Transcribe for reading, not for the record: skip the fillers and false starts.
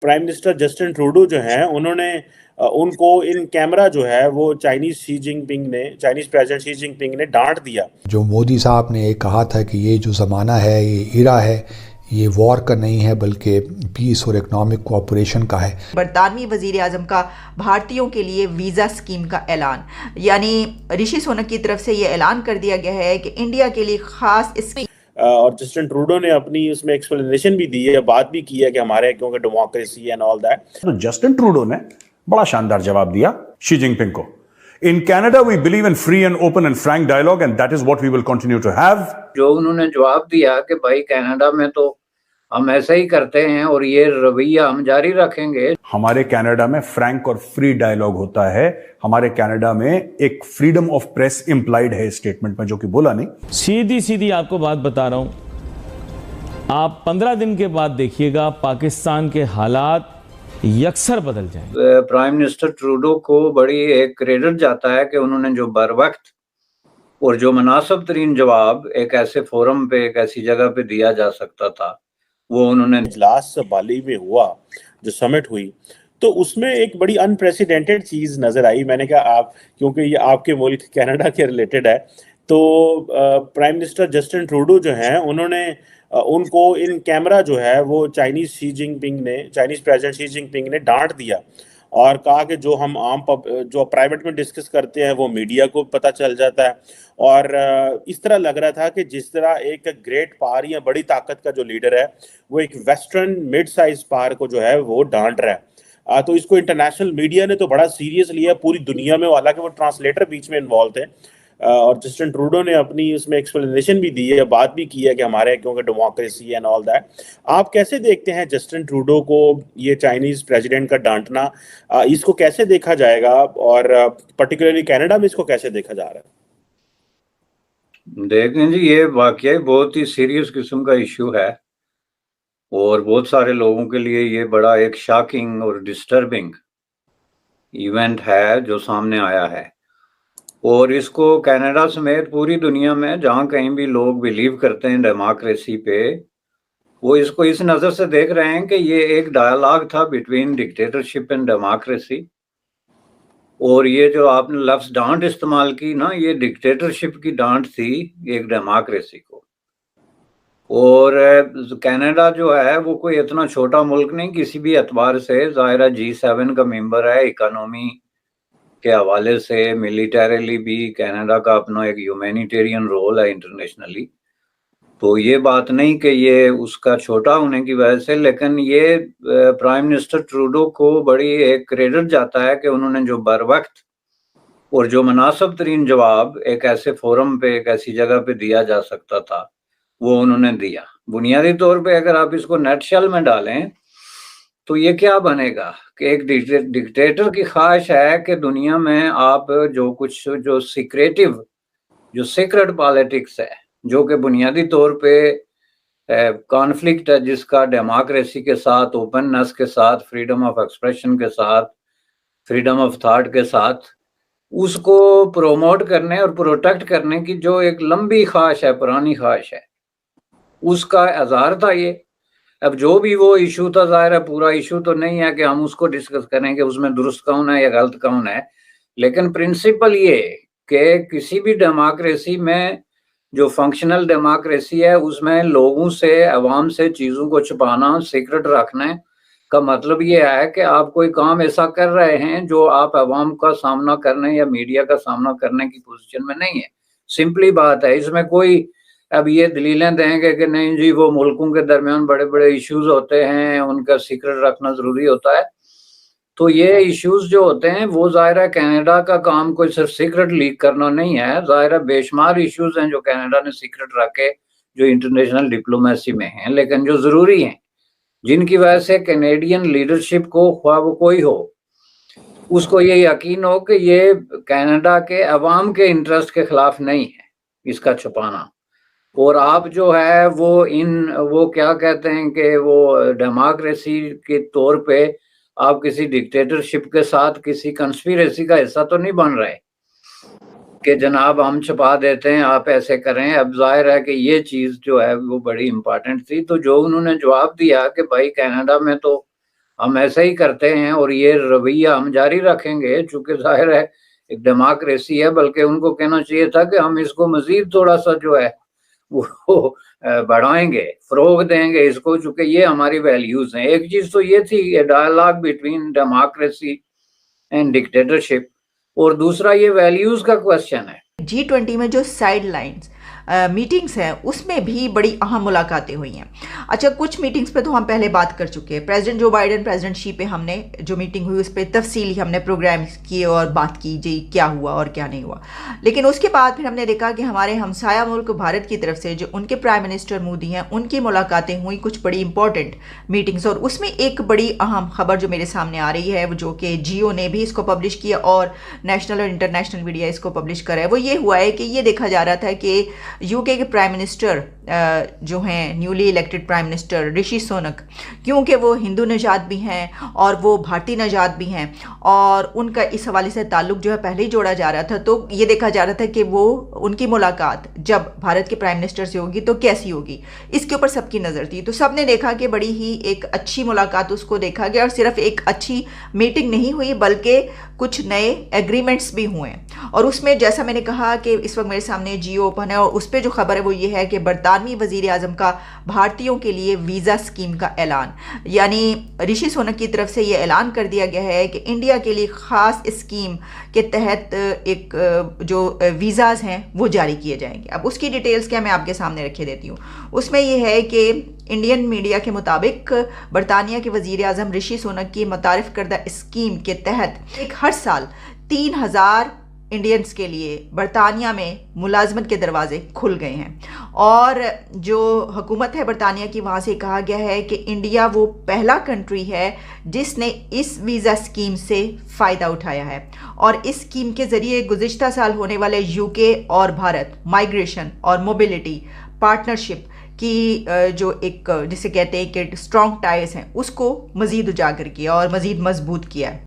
Prime minister Justin Trudeau جو ہیں انہوں نے ان کو ان کیمرہ جو ہے وہ چائنیز پریزیڈنٹ شی جن پنگ نے ڈانٹ دیا. جو مودی صاحب نے کہا تھا کہ یہ جو زمانہ ہے یہ ایرا ہے، یہ وار کا نہیں ہے بلکہ پیس اور اکنامک کوآپریشن کا ہے. برطانوی وزیر اعظم کا بھارتیوں کے لیے ویزا سکیم کا اعلان، یعنی رشی سونک کی طرف سے یہ اعلان کر دیا گیا ہے کہ انڈیا کے لیے خاص اسکیم. اور جسٹن ٹروڈو نے اپنی اس میں ایکسپلینیشن بھی دی ہے، بات بھی کی ہے کہ ہمارے کیونکہ ڈیموکریسی اینڈ آل دیٹ. تو جسٹن ٹروڈو نے بڑا شاندار جواب دیا شی جن پنگ کو. In Canada we believe in free and open and frank dialogue and that is what we will continue to have. جو انہوں نے جواب دیا کہ بھائی کینیڈا میں تو ہم ایسا ہی کرتے ہیں اور یہ رویہ ہم جاری رکھیں گے. ہمارے کینیڈا میں فرینک اور فری ڈائلاگ ہوتا ہے. ہمارے کینیڈا میں ایک فریڈم آف پریس امپلائڈ ہے اسٹیٹمنٹ میں، جو کہ بولا نہیں. سیدھی آپ کو بات بتا رہا ہوں، آپ 15 دن کے بعد دیکھیے گا پاکستان کے حالات یکسر بدل جائیں. پرائم منسٹر ٹروڈو کو بڑی ایک کریڈٹ جاتا ہے کہ انہوں نے جو بر وقت اور جو مناسب ترین جواب ایک ایسے فورم پہ، ایک ایسی جگہ پہ دیا جا سکتا تھا، وہ انہوں نے. اجلاس بالی میں ہوا جو سمٹ ہوئی تو اس میں ایک بڑی انپریسیڈنٹڈ چیز نظر آئی. میں نے کہا آپ کیونکہ یہ آپ کے ملک کینیڈا کے ریلیٹڈ ہے تو پرائم منسٹر جسٹن ٹروڈو جو ہیں انہوں نے ان کو ان کیمرہ جو ہے وہ چائنیز پریزیڈنٹ شی جن پنگ نے ڈانٹ دیا اور کہا کہ جو ہم جو پرائیویٹ میں ڈسکس کرتے ہیں وہ میڈیا کو پتہ چل جاتا ہے. اور اس طرح لگ رہا تھا کہ جس طرح ایک گریٹ پاور یا بڑی طاقت کا جو لیڈر ہے وہ ایک ویسٹرن مڈ سائز پاور کو جو ہے وہ ڈانٹ رہا ہے. تو اس کو انٹرنیشنل میڈیا نے تو بڑا سیریس لیا پوری دنیا میں، حالانکہ وہ ٹرانسلیٹر بیچ میں انوالو تھے. اور جسٹن ٹروڈو نے اپنی اس میں ایکسپلینیشن بھی دی ہے، بات بھی کی ہے کہ ہمارے کیونکہ ڈیموکریسی اینڈ آل دیٹ. آپ کیسے دیکھتے ہیں جسٹن ٹروڈو کو یہ چائنیز پریزیڈنٹ کا ڈانٹنا؟ اس کو کیسے دیکھا جائے گا اور پرٹیکولرلی کینیڈا میں اس کو کیسے دیکھا جا رہا ہے؟ دیکھیں جی، یہ واقعی بہت ہی سیریس قسم کا ایشو ہے اور بہت سارے لوگوں کے لیے یہ بڑا ایک شاکنگ اور ڈسٹربنگ ایونٹ ہے جو سامنے آیا ہے. اور اس کو کینیڈا سمیت پوری دنیا میں جہاں کہیں بھی لوگ بلیو کرتے ہیں ڈیموکریسی پہ، وہ اس کو اس نظر سے دیکھ رہے ہیں کہ یہ ایک ڈائلاگ تھا بٹوین ڈکٹیٹرشپ اینڈ ڈیموکریسی. اور یہ جو آپ نے لفظ ڈانٹ استعمال کی نا، یہ ڈکٹیٹرشپ کی ڈانٹ تھی ایک ڈیموکریسی کو. اور کینیڈا جو ہے وہ کوئی اتنا چھوٹا ملک نہیں کسی بھی اعتبار سے. ظاہرہ G7 کا ممبر ہے، اکانومی کے حوالے سے ملیٹریلی بھی کینیڈا کا اپنا ایک ہیومینیٹیرین رول ہے انٹرنیشنلی. تو یہ بات نہیں کہ یہ اس کا چھوٹا ہونے کی وجہ سے، لیکن یہ پرائم منسٹر ٹروڈو کو بڑی ایک کریڈٹ جاتا ہے کہ انہوں نے جو بر وقت اور جو مناسب ترین جواب ایک ایسے فورم پہ، ایک ایسی جگہ پہ دیا جا سکتا تھا، وہ انہوں نے دیا. بنیادی طور پہ اگر آپ اس کو نیٹ شیل میں ڈالیں تو یہ کیا بنے گا کہ ایک ڈکٹیٹر کی خواہش ہے کہ دنیا میں آپ جو کچھ جو سیکرٹ پالیٹکس ہے، جو کہ بنیادی طور پہ کانفلکٹ ہے جس کا ڈیموکریسی کے ساتھ، اوپننس کے ساتھ، فریڈم آف ایکسپریشن کے ساتھ، فریڈم آف تھاٹ کے ساتھ، اس کو پروموٹ کرنے اور پروٹیکٹ کرنے کی جو ایک لمبی خواہش ہے، پرانی خواہش ہے، اس کا اظہار تھا یہ. اب جو بھی وہ ایشو تھا، ظاہر ہے پورا ایشو تو نہیں ہے کہ ہم اس کو ڈسکس کریں کہ اس میں درست کون ہے یا غلط کون ہے، لیکن پرنسپل یہ کہ کسی بھی ڈیموکریسی میں جو فنکشنل ڈیموکریسی ہے اس میں لوگوں سے، عوام سے چیزوں کو چھپانا، سیکرٹ رکھنا کا مطلب یہ ہے کہ آپ کوئی کام ایسا کر رہے ہیں جو آپ عوام کا سامنا کرنے یا میڈیا کا سامنا کرنے کی پوزیشن میں نہیں ہے. سمپلی بات ہے، اس میں کوئی اب یہ دلیلیں دیں گے کہ نہیں جی وہ ملکوں کے درمیان بڑے بڑے ایشوز ہوتے ہیں، ان کا سیکرٹ رکھنا ضروری ہوتا ہے. تو یہ ایشوز جو ہوتے ہیں وہ ظاہر ہے کینیڈا کا کام کوئی صرف سیکرٹ لیک کرنا نہیں ہے. ظاہر ہے بے شمار ایشوز ہیں جو کینیڈا نے سیکرٹ رکھے جو انٹرنیشنل ڈپلومیسی میں ہیں، لیکن جو ضروری ہیں، جن کی وجہ سے کینیڈین لیڈرشپ کو، خواہ وہ کوئی ہو، اس کو یہ یقین ہو کہ یہ کینیڈا کے عوام کے انٹرسٹ کے خلاف نہیں ہے اس کا چھپانا. اور آپ جو ہے وہ کیا کہتے ہیں کہ وہ ڈیموکریسی کے طور پہ آپ کسی ڈکٹیٹرشپ کے ساتھ کسی کنسپیریسی کا حصہ تو نہیں بن رہے کہ جناب ہم چھپا دیتے ہیں، آپ ایسے کریں. اب ظاہر ہے کہ یہ چیز جو ہے وہ بڑی امپورٹنٹ تھی. تو جو انہوں نے جواب دیا کہ بھائی کینیڈا میں تو ہم ایسا ہی کرتے ہیں اور یہ رویہ ہم جاری رکھیں گے، چونکہ ظاہر ہے ایک ڈیموکریسی ہے، بلکہ ان کو کہنا چاہیے تھا کہ ہم اس کو مزید تھوڑا سا جو ہے وہ بڑھائیں گے، فروغ دیں گے اس کو، چونکہ یہ ہماری ویلیوز ہیں۔ ایک چیز تو یہ تھی یہ dialogue between democracy and dictatorship, اور دوسرا یہ ویلیوز کا کوشچن ہے۔ G20 میں جو سائیڈ لائنز میٹنگز ہیں اس میں بھی بڑی اہم ملاقاتیں ہوئی ہیں۔ اچھا، کچھ میٹنگز پہ تو ہم پہلے بات کر چکے ہیں، پریزیڈنٹ جو بائیڈن پریزیڈنٹ شی پہ ہم نے جو میٹنگ ہوئی اس پہ تفصیلی ہم نے پروگرام کیے اور بات کی جی کیا ہوا اور کیا نہیں ہوا، لیکن اس کے بعد پھر ہم نے دیکھا کہ ہمارے ہمسایہ ملک بھارت کی طرف سے جو ان کے پرائم منسٹر مودی ہیں ان کی ملاقاتیں ہوئیں، کچھ بڑی امپورٹنٹ میٹنگز، اور اس میں ایک بڑی اہم خبر جو میرے سامنے آ رہی ہے جو کہ جیو نے بھی اس کو پبلش کیا اور نیشنل اور انٹرنیشنل میڈیا اس کو پبلش کرا ہے، وہ یہ ہوا ہے کہ یہ دیکھا جا رہا تھا کہ یو کے پرائم منسٹر جو ہیں newly elected prime minister Rishi sonic, کیونکہ وہ ہندو نژاد بھی ہیں اور وہ بھارتی نژاد بھی ہیں اور ان کا اس حوالے سے تعلق جو ہے پہلے ہی جوڑا جا رہا تھا، تو یہ دیکھا جا رہا تھا کہ وہ ان کی ملاقات جب بھارت کے پرائم منسٹر سے ہوگی تو کیسی ہوگی، اس کے اوپر سب کی نظر تھی۔ تو سب نے دیکھا کہ بڑی ہی ایک اچھی ملاقات اس کو دیکھا گیا، اور صرف ایک اچھی میٹنگ نہیں ہوئی بلکہ کچھ نئے ایگریمنٹس بھی ہوئے ہیں، اور اس میں جیسا میں نے کہا کہ اس وقت میرے سامنے جیو اوپن ہے اور اس پہ جو خبر ہے وہ یہ ہے کہ برطانوی وزیر اعظم کا بھارتیوں کے لیے ویزا اسکیم کا اعلان، یعنی رشی سونک کی طرف سے یہ اعلان کر دیا گیا ہے کہ انڈیا کے لیے خاص اسکیم کے تحت ایک جو ویزاز ہیں وہ جاری کیے جائیں گے۔ اب اس کی ڈیٹیلز کیا میں آپ کے سامنے رکھے دیتی ہوں۔ اس میں یہ ہے کہ انڈین میڈیا کے مطابق برطانیہ کے وزیر اعظم رشی سونک کی متعارف کردہ اسکیم کے تحت ایک ہر سال 3000 انڈینز کے لیے برطانیہ میں ملازمت کے دروازے کھل گئے ہیں، اور جو حکومت ہے برطانیہ کی وہاں سے کہا گیا ہے کہ انڈیا وہ پہلا کنٹری ہے جس نے اس ویزا اسکیم سے فائدہ اٹھایا ہے، اور اس اسکیم کے ذریعے گزشتہ سال ہونے والے یو کے اور بھارت مائیگریشن اور موبلٹی پارٹنرشپ کی جو ایک جسے کہتے ہیں کہ اسٹرانگ ٹائز ہیں اس کو مزید اجاگر کیا اور مزید مضبوط کیا ہے۔